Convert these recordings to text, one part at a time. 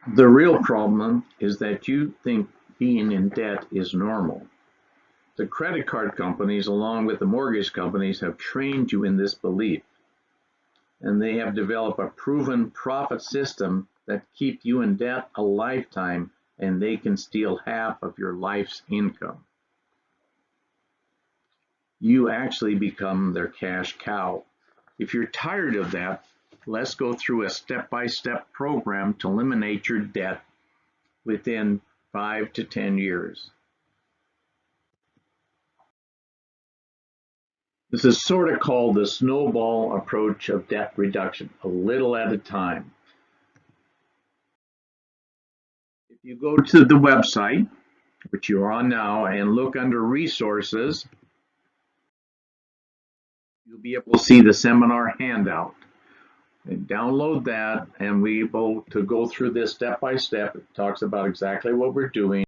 The real problem is that you think being in debt is normal. The credit card companies, along with the mortgage companies, have trained you in this belief, and they have developed a proven profit system that keep you in debt a lifetime, and they can steal half of your life's income. You actually become their cash cow. If you're tired of that, let's go through a step-by-step program to eliminate your debt within 5 to 10 years. This is sort of called the snowball approach of debt reduction, a little at a time. If you go to the website, which you're on now, and look under resources, you'll be able to see the seminar handout. And download that, and we will to go through this step by step. It talks about exactly what we're doing,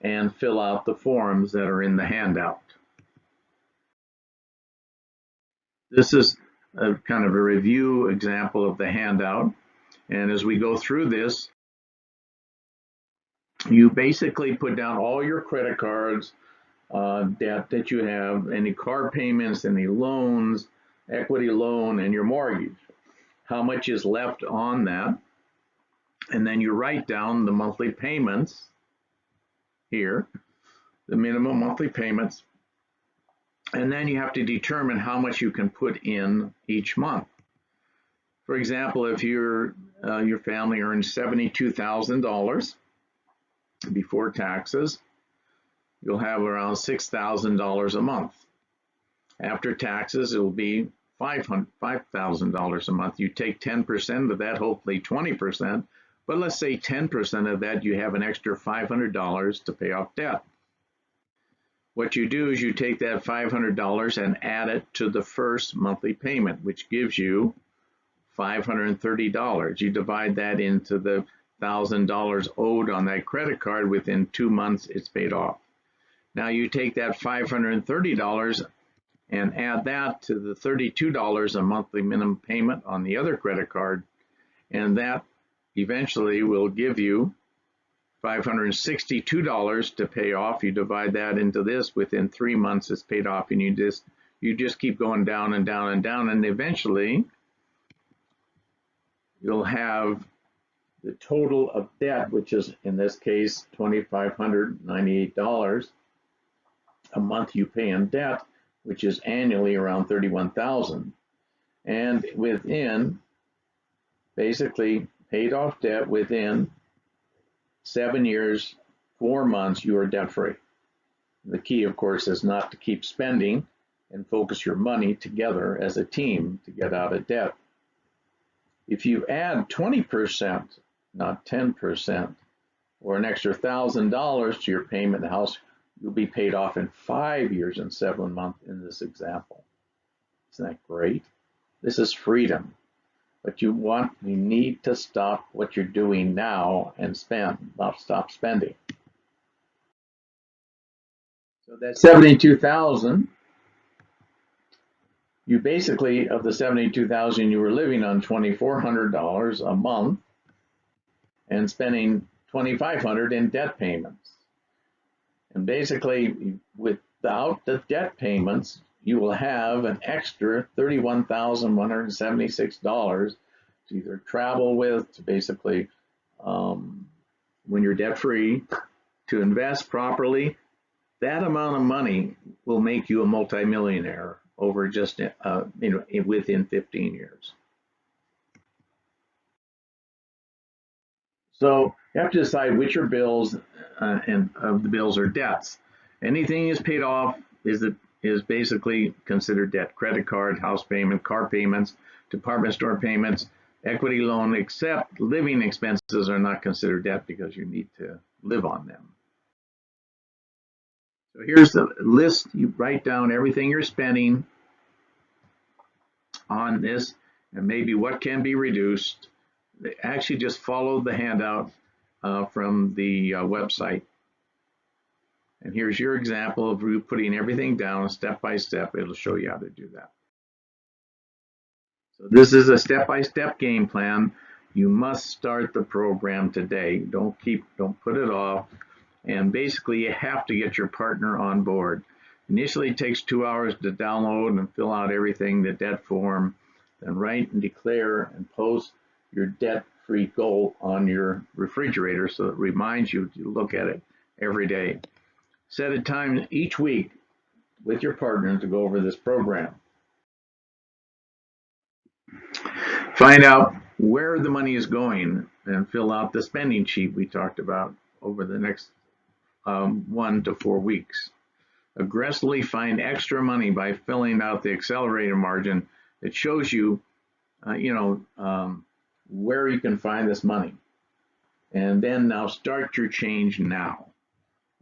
and fill out the forms that are in the handout. This is a kind of a review example of the handout, and as we go through this, you basically put down all your credit cards, debt that you have, any car payments, any loans, equity loan, and your mortgage. How much is left on that, and then you write down the monthly payments here, the minimum monthly payments, and then you have to determine how much you can put in each month. For example, if your family earns $72,000 before taxes, you'll have around $6,000 a month. After taxes, it will be $5,000 a month. You take 10% of that, hopefully 20%, but let's say 10% of that, you have an extra $500 to pay off debt. What you do is you take that $500 and add it to the first monthly payment, which gives you $530. You divide that into the $1,000 owed on that credit card. Within 2 months, it's paid off. Now you take that $530 and add that to the $32 a monthly minimum payment on the other credit card, and that eventually will give you $562 to pay off. You divide that into this, within 3 months it's paid off, and you just keep going down and down and down, and eventually you'll have the total of debt, which is in this case $2,598 a month you pay in debt, which is annually around $31,000. And within, basically paid off debt within 7 years, 4 months, you are debt free. The key, of course, is not to keep spending and focus your money together as a team to get out of debt. If you add 20%, not 10%, or an extra $1,000 to your payment in the house, you'll be paid off in 5 years and 7 months in this example. Isn't that great? This is freedom. But you need to stop what you're doing now and stop spending. So that 72,000, you basically, of the 72,000, you were living on $2,400 a month and spending $2,500 in debt payments. And basically, without the debt payments, you will have an extra $31,176 to either travel with, to basically, when you're debt free, to invest properly. That amount of money will make you a multimillionaire over just within 15 years. So you have to decide which are bills and of the bills are debts. Anything is paid off is basically considered debt. Credit card, house payment, car payments, department store payments, equity loan, except living expenses are not considered debt because you need to live on them. So here's the list. You write down everything you're spending on this and maybe what can be reduced. Actually just follow the handout from the website. And here's your example of you putting everything down step by step. It'll show you how to do that. So this is a step-by-step game plan. You must start the program today. Don't put it off. And basically, you have to get your partner on board. Initially, it takes 2 hours to download and fill out everything, the debt form, then write and declare and post your debt-free goal on your refrigerator so it reminds you to look at it every day. Set a time each week with your partner to go over this program. Find out where the money is going and fill out the spending sheet we talked about over the next 1 to 4 weeks. Aggressively find extra money by filling out the accelerator margin that shows you, where you can find this money. And then now start your change now.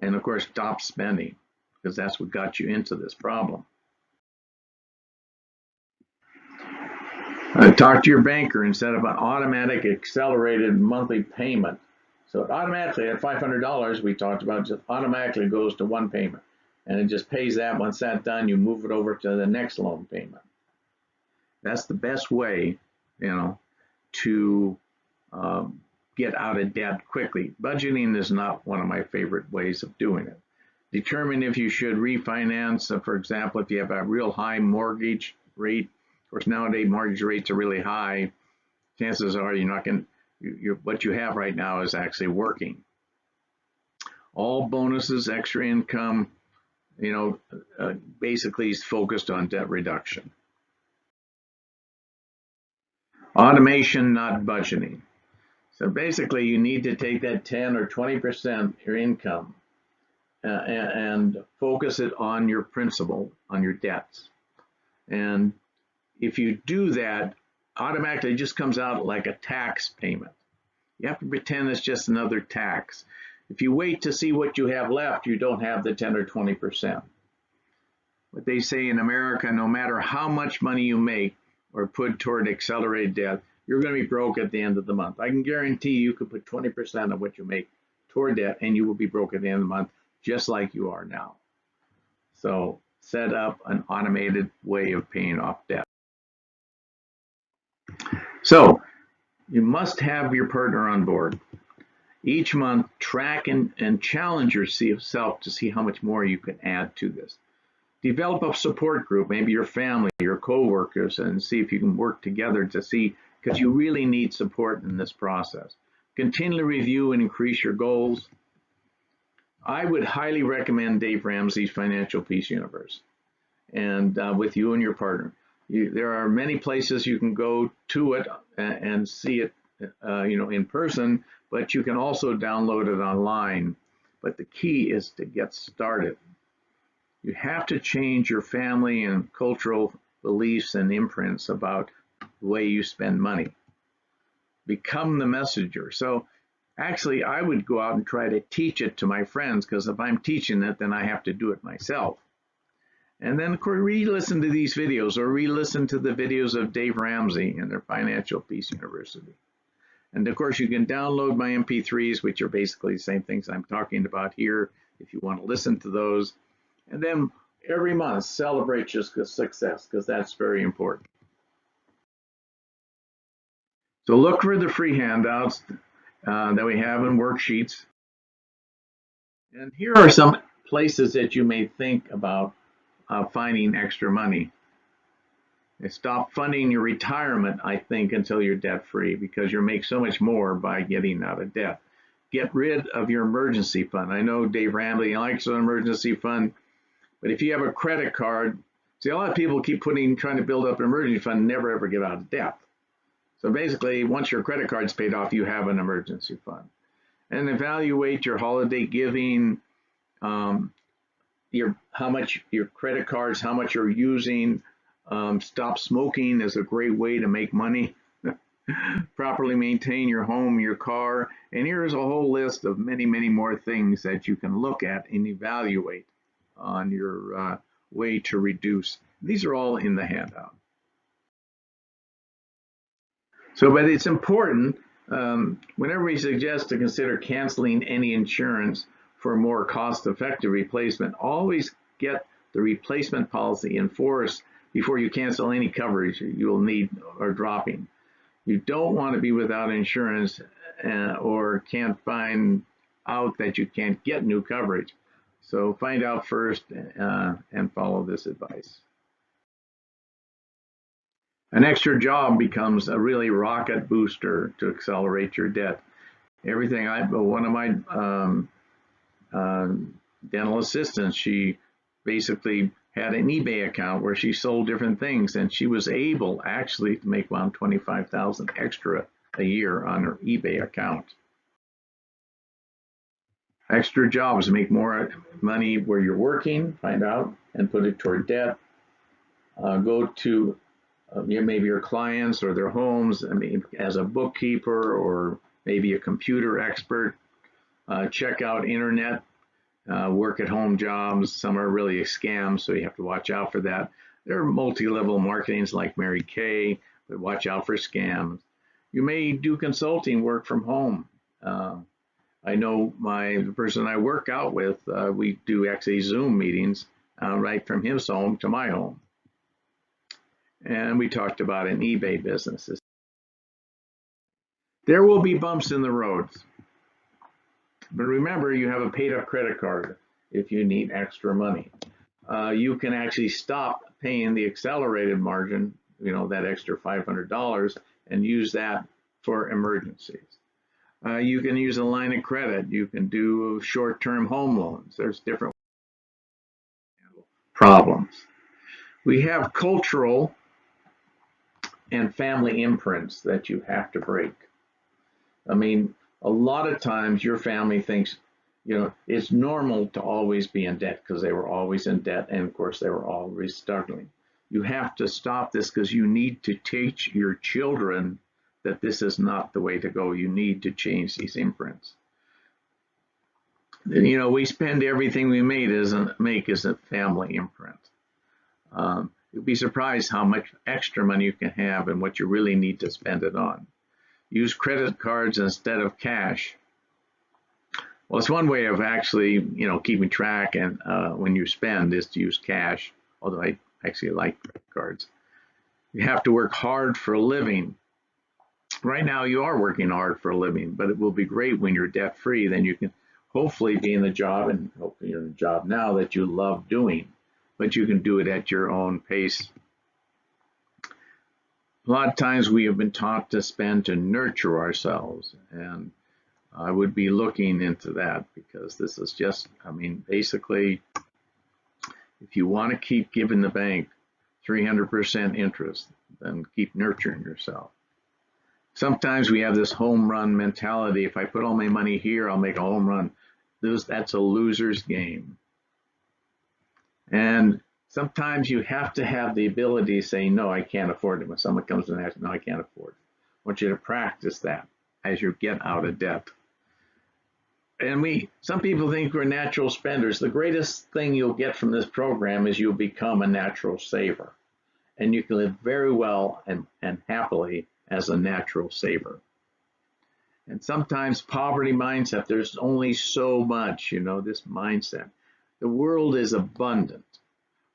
And of course, stop spending, because that's what got you into this problem. Talk to your banker and set up an automatic accelerated monthly payment. So it automatically, at $500 we talked about, just automatically goes to one payment. And it just pays that. Once that's done, you move it over to the next loan payment. That's the best way, to get out of debt quickly. Budgeting is not one of my favorite ways of doing it. Determine if you should refinance. For example, if you have a real high mortgage rate. Of course, nowadays mortgage rates are really high. Chances are you're not going to, what you have right now is actually working. All bonuses, extra income, basically is focused on debt reduction. Automation, not budgeting. So basically, you need to take that 10 or 20% your income and focus it on your principal, on your debts. And if you do that, automatically it just comes out like a tax payment. You have to pretend it's just another tax. If you wait to see what you have left, you don't have the 10 or 20%. What they say in America, no matter how much money you make or put toward accelerated debt, you're going to be broke at the end of the month. I can guarantee you could put 20% of what you make toward debt and you will be broke at the end of the month, just like you are now. So set up an automated way of paying off debt. So you must have your partner on board. Each month, track and challenge yourself to see how much more you can add to this. Develop a support group, maybe your family, your coworkers, and see if you can work together to see, because you really need support in this process. Continually review and increase your goals. I would highly recommend Dave Ramsey's Financial Peace Universe, and with you and your partner. There are many places you can go to it and see it, in person, but you can also download it online. But the key is to get started. You have to change your family and cultural beliefs and imprints about the way you spend money. Become the messenger. So actually, I would go out and try to teach it to my friends, because if I'm teaching it, then I have to do it myself. And then, of course, re-listen to these videos or re-listen to the videos of Dave Ramsey and their Financial Peace University. And of course, you can download my MP3s, which are basically the same things I'm talking about here, if you want to listen to those. And then every month, celebrate your success, because that's very important. So look for the free handouts that we have in worksheets. And here are some places that you may think about finding extra money. Stop funding your retirement, I think, until you're debt-free, because you'll make so much more by getting out of debt. Get rid of your emergency fund. I know Dave Ramsey likes an emergency fund, but if you have a credit card, see, a lot of people keep trying to build up an emergency fund and never ever get out of debt. So basically, once your credit card's paid off, you have an emergency fund. And evaluate your holiday giving, how much your credit cards, how much you're using. Stop smoking is a great way to make money. Properly maintain your home, your car, and here's a whole list of many, many more things that you can look at and evaluate on your way to reduce. These are all in the handout. So, but it's important, whenever we suggest to consider canceling any insurance for a more cost-effective replacement, always get the replacement policy in force before you cancel any coverage you will need or dropping. You don't want to be without insurance or can't find out that you can't get new coverage. So find out first and follow this advice. An extra job becomes a really rocket booster to accelerate your debt. One of my dental assistants, she basically had an eBay account where she sold different things, and she was able actually to make around $25,000 extra a year on her eBay account. Extra jobs make more money where you're working, find out, and put it toward debt. Go to maybe your clients or their homes, as a bookkeeper or maybe a computer expert. Check out internet work at home jobs. Some are really a scam, so you have to watch out for that. There are multi-level marketings like Mary Kay, but watch out for scams. You may do consulting work from home. I know the person I work out with, we do actually Zoom meetings right from his home to my home. And we talked about an eBay business. There will be bumps in the roads. But remember, you have a paid up credit card if you need extra money. You can actually stop paying the accelerated margin, that extra $500, and use that for emergencies. You can use a line of credit. You can do short-term home loans. There's different problems. We have cultural and family imprints that you have to break. A lot of times your family thinks, it's normal to always be in debt because they were always in debt, and of course they were always struggling. You have to stop this because you need to teach your children that this is not the way to go. You need to change these imprints. We spend everything we make as a family imprint. You'll be surprised how much extra money you can have and what you really need to spend it on. Use credit cards instead of cash. Well, it's one way of actually, keeping track, and when you spend is to use cash, although I actually like credit cards. You have to work hard for a living. Right now you are working hard for a living, but it will be great when you're debt free. Then you can hopefully be in the job, and hopefully you're in a job now that you love doing, but you can do it at your own pace. A lot of times we have been taught to spend to nurture ourselves, and I would be looking into that, because this is just, basically, if you want to keep giving the bank 300% interest, then keep nurturing yourself. Sometimes we have this home run mentality. If I put all my money here, I'll make a home run. That's a loser's game. And sometimes you have to have the ability to say, no, I can't afford it. When someone comes and asks, no, I can't afford it. I want you to practice that as you get out of debt. And some people think we're natural spenders. The greatest thing you'll get from this program is you'll become a natural saver. And you can live very well and happily as a natural saver. And sometimes poverty mindset, there's only so much, this mindset. The world is abundant.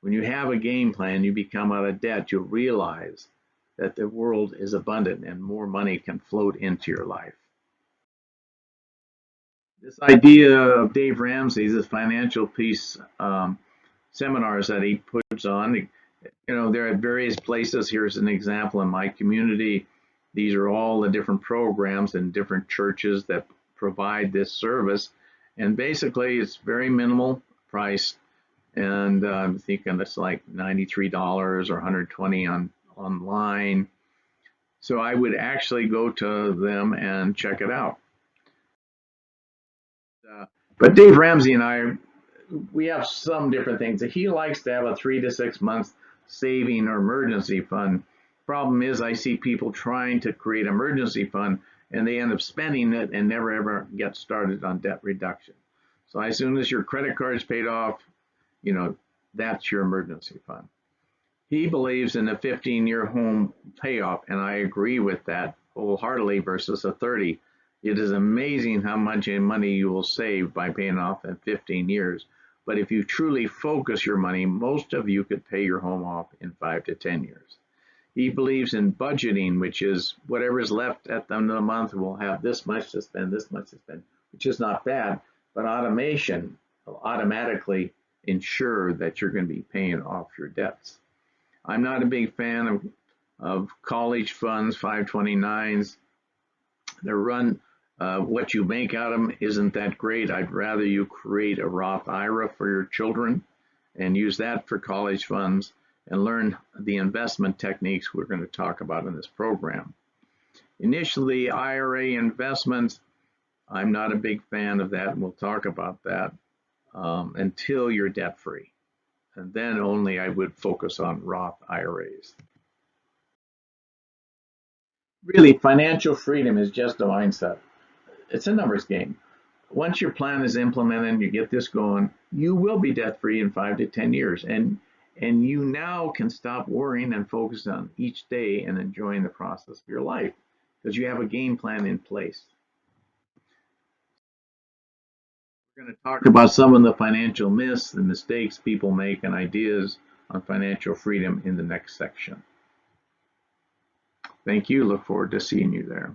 When you have a game plan, you become out of debt, you'll realize that the world is abundant and more money can float into your life. This idea of Dave Ramsey's, this financial peace seminars that he puts on, they're at various places. Here's an example in my community. These are all the different programs and different churches that provide this service. And basically, it's very minimal price. And I'm thinking it's like $93 or $120 online. So I would actually go to them and check it out. But Dave Ramsey and we have some different things. He likes to have a 3 to 6 months saving or emergency fund. Problem is, I see people trying to create an emergency fund and they end up spending it and never ever get started on debt reduction. So as soon as your credit card is paid off, that's your emergency fund. He believes in a 15-year home payoff, and I agree with that wholeheartedly, versus a 30. It is amazing how much money you will save by paying off in 15 years. But if you truly focus your money, most of you could pay your home off in 5 to 10 years. He believes in budgeting, which is whatever is left at the end of the month, we'll have this much to spend, this much to spend, which is not bad. But automation will automatically ensure that you're going to be paying off your debts. I'm not a big fan of college funds, 529s. They're run, what you make out of them isn't that great. I'd rather you create a Roth IRA for your children and use that for college funds and learn the investment techniques we're going to talk about in this program. Initially, IRA investments, I'm not a big fan of that, and we'll talk about that until you're debt-free. And then only I would focus on Roth IRAs. Really, financial freedom is just a mindset. It's a numbers game. Once your plan is implemented and you get this going, you will be debt-free in 5 to 10 years. And you now can stop worrying and focus on each day and enjoying the process of your life because you have a game plan in place. We're going to talk about some of the financial myths and mistakes people make and ideas on financial freedom in the next section. Thank you. Look forward to seeing you there.